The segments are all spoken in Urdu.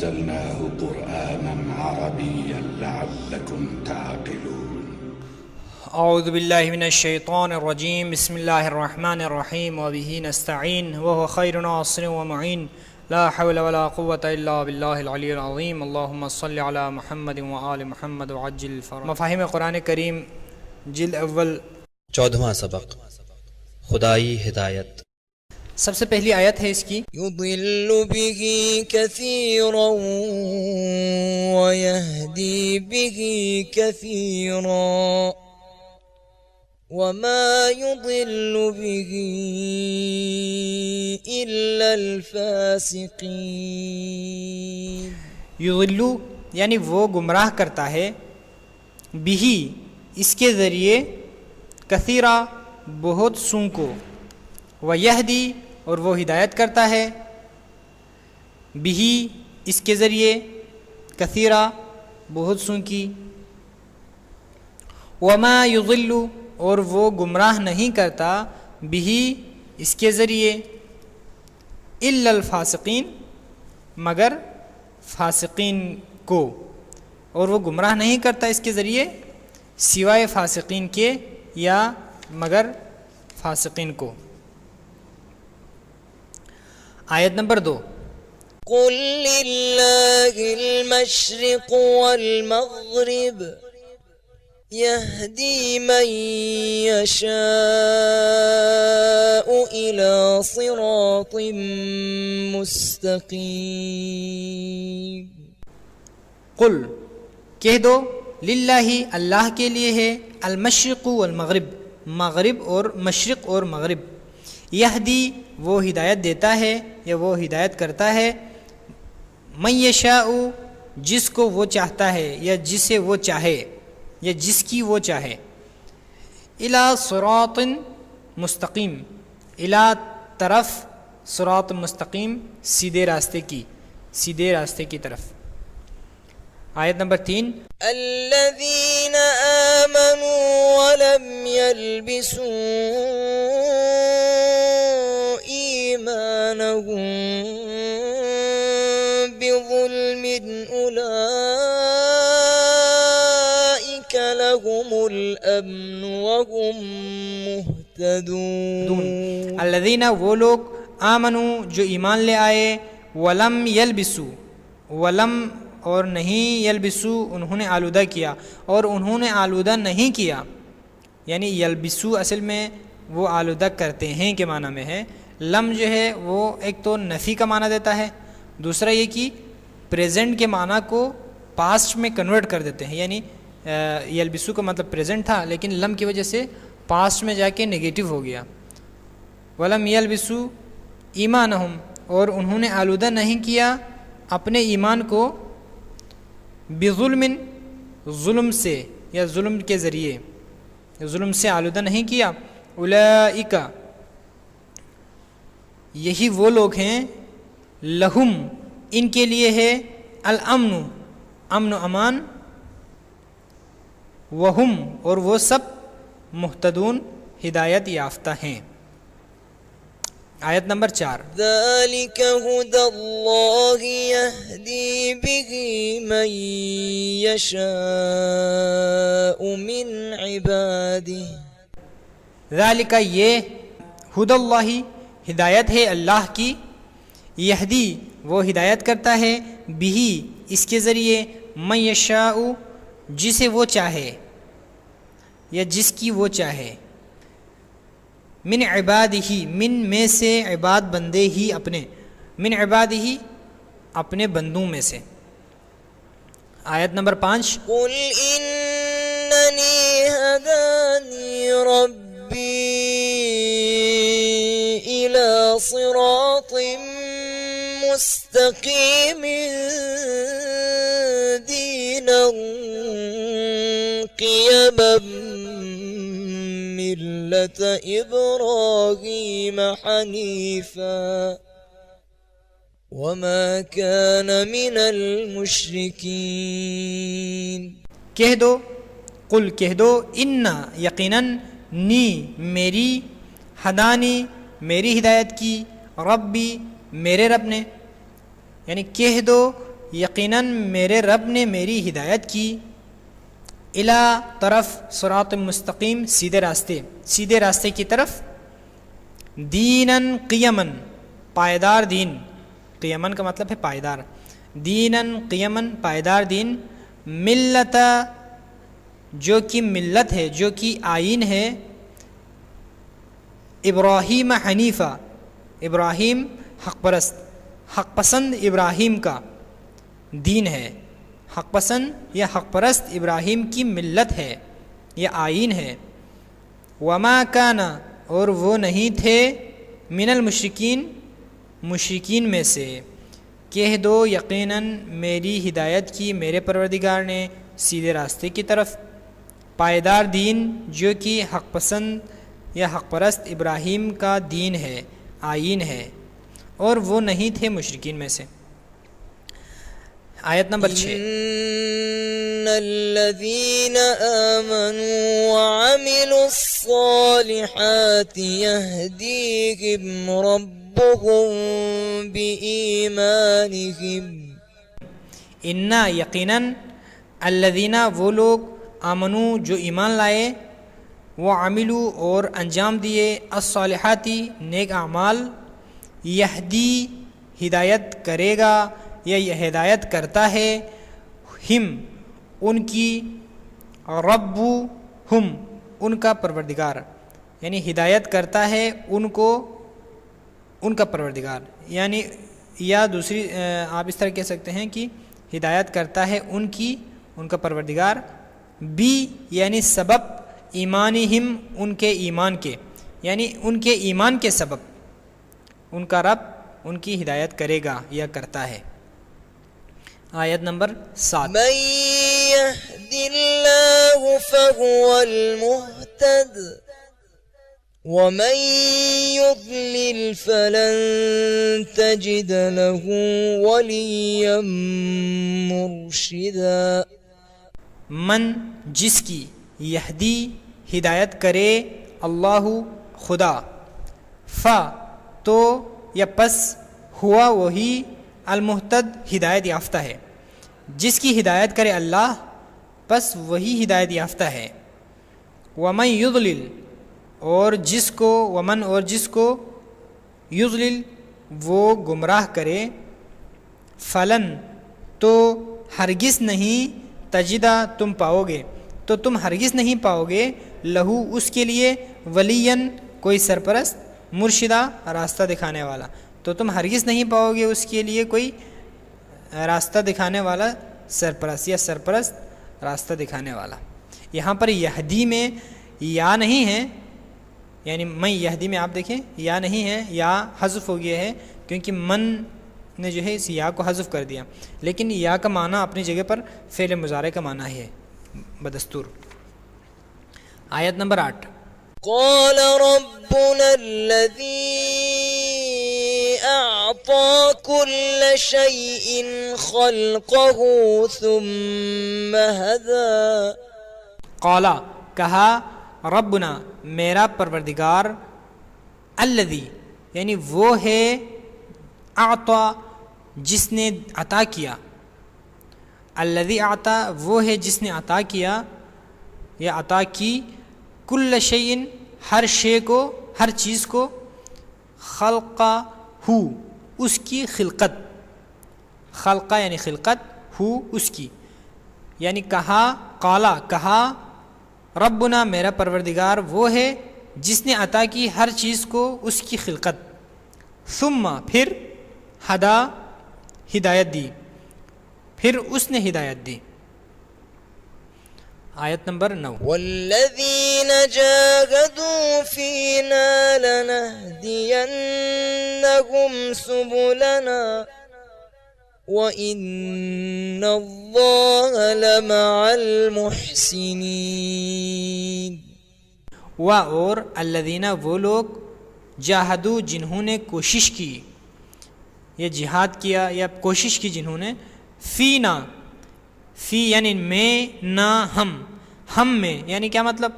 ونزلناه قرآنا عربيا لعلكم تعقلون. اعوذ باللہ من الشیطان الرجیم. بسم اللہ الرحمن الرحیم. وبہ نستعین وهو خیر ناصر ومعین. لا حول ولا قوة الا باللہ العلی العظیم. اللہم صل علی محمد وآل محمد وعجل فرج. مفاہیم قرآن کریم جلد اول 14واں سبق خدائی ہدایت. سب سے پہلی آیت ہے اس کی يضل به كثيرا ويهدي به كثيرا وما يضل به إلا الفاسقين. یضلو یعنی وہ گمراہ کرتا ہے، بھی اس کے ذریعے، کثیرہ بہت سوں کو، ویہدی اور وہ ہدایت کرتا ہے، بھی اس کے ذریعے، کثیرہ بہت سوں کی، وما یضل اور وہ گمراہ نہیں کرتا، بھی اس کے ذریعے، الا الفاسقین مگر فاسقین کو، اور وہ گمراہ نہیں کرتا اس کے ذریعے سوائے فاسقین کے یا مگر فاسقین کو. آیت نمبر 2 قل للہ المشرق والمغرب يهدي من يشاء إلى صراط مستقيم. قل کہہ دو، للہ اللہ کے لیے ہے، المشرق والمغرب مغرب اور مشرق اور مغرب، یہدی وہ ہدایت دیتا ہے یا وہ ہدایت کرتا ہے، من یشاء جس کو وہ چاہتا ہے یا جسے وہ چاہے یا جس کی وہ چاہے، الی صراط مستقیم، الی طرف، صراط مستقیم سیدھے راستے کی طرف. آیت نمبر 3 الذين آمنوا ولم يلبسوا إيمانهم بظلم أولئك لهم الأمن وهم مهتدون. الذین وہ لوگ، آمنو جو ایمان لے آئے، ولم یلبسو ولم اور نہیں، یلبسو انہوں نے آلودہ کیا اور انہوں نے آلودہ نہیں کیا، یعنی یلبسو اصل میں وہ آلودہ کرتے ہیں کے معنی میں ہے. لم جو ہے وہ ایک تو نفی کا معنی دیتا ہے، دوسرا یہ کہ پریزنٹ کے معنی کو پاسٹ میں کنورٹ کر دیتے ہیں، یعنی یلبسو کا مطلب پریزنٹ تھا لیکن لم کی وجہ سے پاسٹ میں جا کے نگیٹو ہو گیا. ولم یلبسو ایمانہم اور انہوں نے آلودہ نہیں کیا اپنے ایمان کو، بظلم ظلم سے یا ظلم کے ذریعے، ظلم سے آلودہ نہیں کیا. اولئک یہی وہ لوگ ہیں، لہم ان کے لیے ہے، الامن امن و امان، وہم اور وہ سب مہتدون ہدایت یافتہ ہیں. آیت نمبر 4 ذلك هدى الله يهدي به من يشاء من عباده. ذالک یہ، ہدی اللہ ہدایت ہے اللہ کی، یہدی وہ ہدایت کرتا ہے، بھی اس کے ذریعے، من یشاء جسے وہ چاہے یا جس کی وہ چاہے، من عبادہ من میں سے، عباد بندے ہی اپنے، من عبادہ اپنے بندوں میں سے. آیت نمبر 5 قل اننی هدانی ربی الى صراط مستقیم دینا قیما ملة إبراهيم حنيفا وما كان من المشركين. کہہ دو، قل کہہ دو، ان یقیناً، نی میری، ہدانی میری ہدایت کی، ربی میرے رب نے، یعنی کہہ دو یقیناً میرے رب نے میری ہدایت کی، الا طرف صراط مستقیم، سیدھے راستے کی طرف، دیناً قیماً، پائیدار دین، قیماً کا مطلب ہے پائیدار، دیناً قیماً، پائیدار دین، ملت، جو کہ ملت ہے، جو کہ آئین ہے، ابراہیم حنیفہ، ابراہیم حق پسند ابراہیم کا دین ہے، حق پسند یا حق پرست ابراہیم کی ملت ہے یا آئین ہے، وما کان، اور وہ نہیں تھے، من المشرکین، مشرکین میں سے، کہہ دو یقیناً میری ہدایت کی میرے پروردگار نے سیدھے راستے کی طرف، پائیدار دین جو کہ حق پسند یا حق پرست ابراہیم کا دین ہے، آئین ہے، اور وہ نہیں تھے مشرکین میں سے۔ آیت نمبر 6، إن الذين آمنوا وعملوا الصالحات يهديهم ربهم بإيمانهم، انا یقیناً، الذین وہ لوگ، آمنو جو ایمان لائے، وہ عملو اور انجام دیے، الصالحاتی نیک اعمال، یہدی ہدایت کرے گا یا یہ ہدایت کرتا ہے، ہم ان کی، رب ہم ان کا پروردگار، یعنی ہدایت کرتا ہے ان کو ان کا پروردگار، یعنی یا دوسری آپ اس طرح کہہ سکتے ہیں کہ ہدایت کرتا ہے ان کی ان کا پروردگار، بی یعنی سبب، ایمانہم ان کے ایمان کے، یعنی ان کے ایمان کے سبب ان کا رب ان کی ہدایت کرے گا یا کرتا ہے۔ آیت نمبر 7، من يهد الله فهو المهتد ومن يضلل فلن تجد له وليا مرشدا، من جس کی، یہدی ہدایت کرے، اللہ خدا، فا تو یا پس، ہوا وہی، المحتد ہدایت یافتہ ہے، جس کی ہدایت کرے اللہ پس وہی ہدایت یافتہ ہے، ومن یضلل اور جس کو، ومن اور جس کو، یضلل وہ گمراہ کرے، فلن تو ہرگز نہیں، تجدہ تم پاؤ گے، تو تم ہرگز نہیں پاؤ گے، لہو اس کے لیے، ولین کوئی سرپرست، مرشدہ راستہ دکھانے والا، تو تم ہرگز نہیں پاؤ گے اس کے لیے کوئی راستہ دکھانے والا، سرپرست یا سرپرست راستہ دکھانے والا۔ یہاں پر یہدی میں یا نہیں ہے، یعنی من یہدی میں آپ دیکھیں یا نہیں ہے، یا حذف ہو گیا ہے کیونکہ من نے جو ہے اس یا کو حذف کر دیا، لیکن یا کا معنی اپنی جگہ پر فعل مضارع کا معنی ہے بدستور۔ آیت نمبر 8، قال ربنا الذي أعطى كل شيء خلقه ثم هدى، قالا کہا، ربنا میرا پروردگار، الذی یعنی وہ ہے، اعطا جس نے عطا کیا، الذی اعطا وہ ہے جس نے عطا کیا یا عطا کی، کل شیء ہر شے کو، ہر چیز کو، خلقہ ہو اس کی خلقت، خلقہ یعنی خلقت، ہو اس کی، یعنی کہا، قالا کہا، ربنا میرا پروردگار وہ ہے جس نے عطا کی ہر چیز کو اس کی خلقت، ثم پھر، ہدا ہدایت دی، پھر اس نے ہدایت دی۔ آیت نمبر 9، والذين جاهدوا فينا لنهدينهم سبلنا وإن الله لمع المحسنين، اور الذین وہ لوگ، جاہدو جنہوں نے کوشش کی یا جہاد کیا یا کوشش کی جنہوں نے، فینا فی یعنی میں، نہ ہم میں، یعنی کیا مطلب،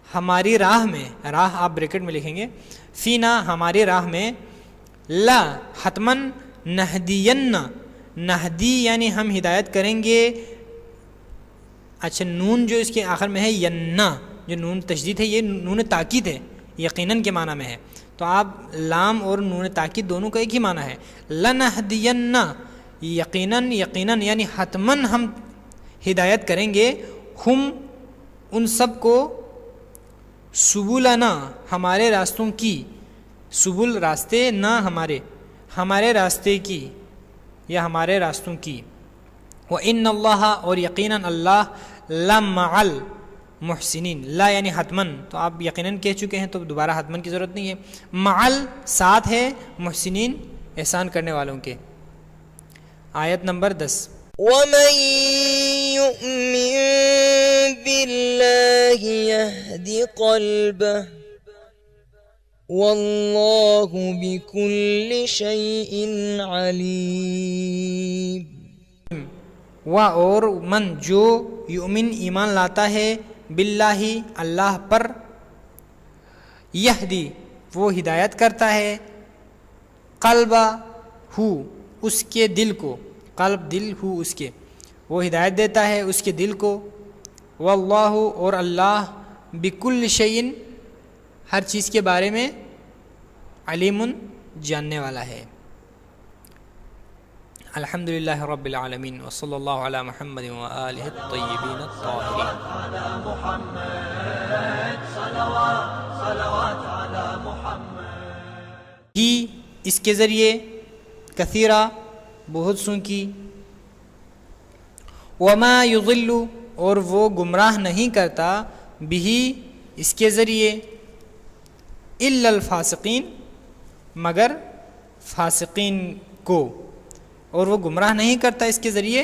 ہماری راہ میں، راہ آپ بریکٹ میں لکھیں گے، فینا ہماری راہ میں، لا حتمن، نہدین نہدی یعنی ہم ہدایت کریں گے. اچھا نون جو اس کے آخر میں ہے ینا، جو نون تشدید ہے یہ نون تاکید ہے، یقیناً کے معنی میں ہے. تو آپ لام اور نون تاکید دونوں کا ایک ہی معنی ہے. لنہدیننا یقیناً، یقیناً یعنی حتماً ہم ہدایت کریں گے، ہم ان سب کو، سبلنا ہمارے راستوں کی، سبل راستے، نہ ہمارے راستے کی یا ہمارے راستوں کی. وَإِنَّ اللَّهَ اور یقیناً اللہ، لَمَعَ الْمُحْسِنِينَ، لا یعنی حتماً، تو آپ یقیناً کہہ چکے ہیں تو دوبارہ حتماً کی ضرورت نہیں ہے. معل ساتھ ہے، محسنین احسان کرنے والوں کے. آیت نمبر 10. ومن يؤمن بالله يهد قلبه والله بكل شيء عليم. اور من جو یؤمن ایمان لاتا ہے، باللہ اللہ پر، یہدی وہ ہدایت کرتا ہے، قلبہ ہو اس کے دل کو، قلب دل ہو اس کے، وہ ہدایت دیتا ہے اس کے دل کو. واللہ اور اللہ، بکل شیء ہر چیز کے بارے میں، علیم جاننے والا ہے. الحمدللہ رب العالمین وصلی اللہ علی محمد وآلہ الطیبین الطاہرین. ہی اس کے ذریعے، کثیرہ بہت سوں کی، وما یضل اور وہ گمراہ نہیں کرتا، بھی اس کے ذریعے، الا الفاسقین مگر فاسقین کو، اور وہ گمراہ نہیں کرتا اس کے ذریعے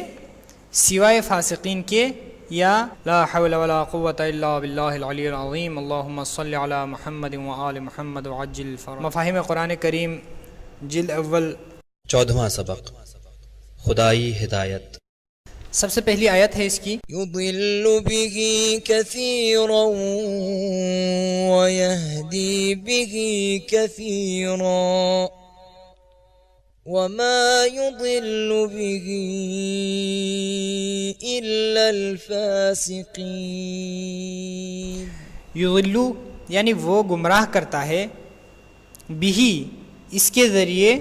سوائے فاسقین کے. یا لا حول ولا قوة الا باللہ العلی العظیم. اللہم صلی علی محمد وآل محمد وعجل فرج. مفاہیم قرآن کریم جلد اول 14واں سبق، خدائی ہدایت. سب سے پہلی آیت ہے اس کی، يضل به كثيرا ويهدي به كثيرا وما يضل به إلا الفاسقين. یضلو یعنی وہ گمراہ کرتا ہے، بھی اس کے ذریعے،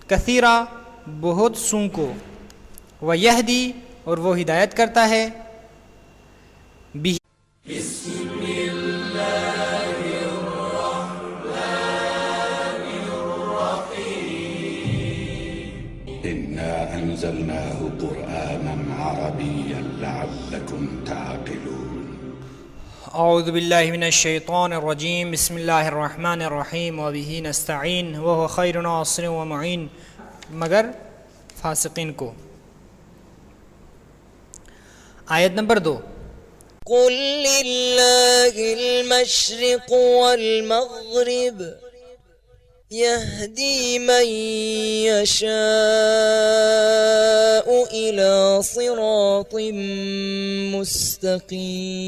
کثیرہ بہت سوں کو، ویہدی اور وہ ہدایت کرتا ہے، بھی. إنا أنزلناه قرآنا عربيا لعلكم تعقلون. اعوذ باللہ من الشیطان الرجیم. بسم اللہ الرحمن الرحیم. وبہ نستعین وهو خیر ناصر ومعین، مگر فاسقین کو. آیت نمبر 2. قل لله المشرق والمغرب يهدي من يشاء إلى صراط مستقيم.